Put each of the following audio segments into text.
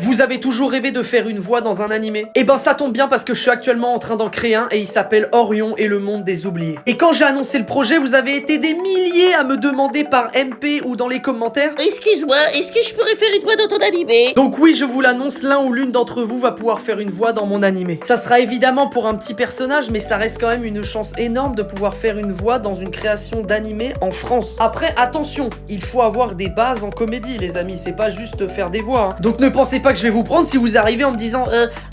Vous avez toujours rêvé de faire une voix dans un animé? Eh ben ça tombe bien parce que je suis actuellement en train d'en créer un et il s'appelle Orion et le monde des oubliés. Et quand j'ai annoncé le projet, vous avez été des milliers à me demander par MP ou dans les commentaires. Excuse-moi, est-ce que je pourrais faire une voix dans ton animé? Donc oui, je vous l'annonce, l'un ou l'une d'entre vous va pouvoir faire une voix dans mon animé. Ça sera évidemment pour un petit personnage, mais ça reste quand même une chance énorme de pouvoir faire une voix dans une création d'animé en France. Après, attention, il faut avoir des bases en comédie, les amis, c'est pas juste faire des voix, hein. Donc ne pensez pas que je vais vous prendre si vous arrivez en me disant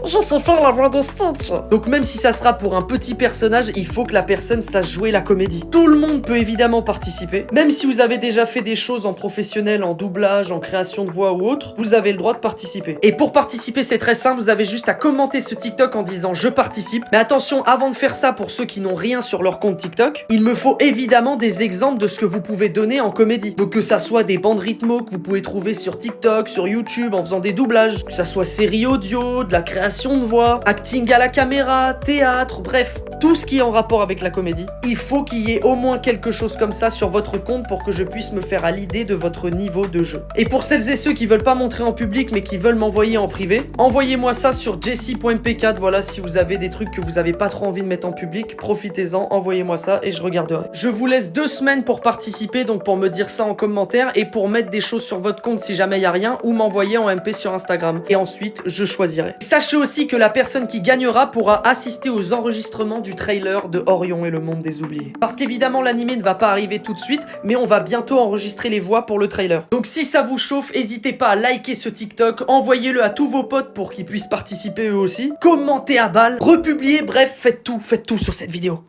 Je sais faire la voix de Stitch. Donc même si ça sera pour un petit personnage, il faut que la personne sache jouer la comédie. Tout le monde peut évidemment participer. Même si vous avez déjà fait des choses en professionnel, en doublage, en création de voix ou autre, vous avez le droit de participer. Et pour participer, c'est très simple, vous avez juste à commenter ce TikTok en disant je participe. Mais attention, avant de faire ça, pour ceux qui n'ont rien sur leur compte TikTok, il me faut évidemment des exemples de ce que vous pouvez donner en comédie. Donc que ça soit des bandes rythmo que vous pouvez trouver sur TikTok, sur YouTube en faisant des doublages, que ça soit série audio, de la création de voix, acting à la caméra, théâtre, bref, tout ce qui est en rapport avec la comédie. Il faut qu'il y ait au moins quelque chose comme ça sur votre compte pour que je puisse me faire à l'idée de votre niveau de jeu. Et pour celles et ceux qui veulent pas montrer en public mais qui veulent m'envoyer en privé, envoyez-moi ça sur jessie.mp4. Voilà, si vous avez des trucs que vous avez pas trop envie de mettre en public, profitez-en, envoyez-moi ça et je regarderai. Je vous laisse 2 semaines pour participer, donc pour me dire ça en commentaire et pour mettre des choses sur votre compte si jamais il y a rien, ou m'envoyer en MP sur Instagram. Et ensuite, je choisirai. Sachez aussi que la personne qui gagnera pourra assister aux enregistrements du trailer de Orion et le monde des oubliés. Parce qu'évidemment, l'animé ne va pas arriver tout de suite, mais on va bientôt enregistrer les voix pour le trailer. Donc si ça vous chauffe, n'hésitez pas à liker ce TikTok, envoyez-le à tous vos potes pour qu'ils puissent participer eux aussi, commentez à balle, republiez, bref, faites tout sur cette vidéo.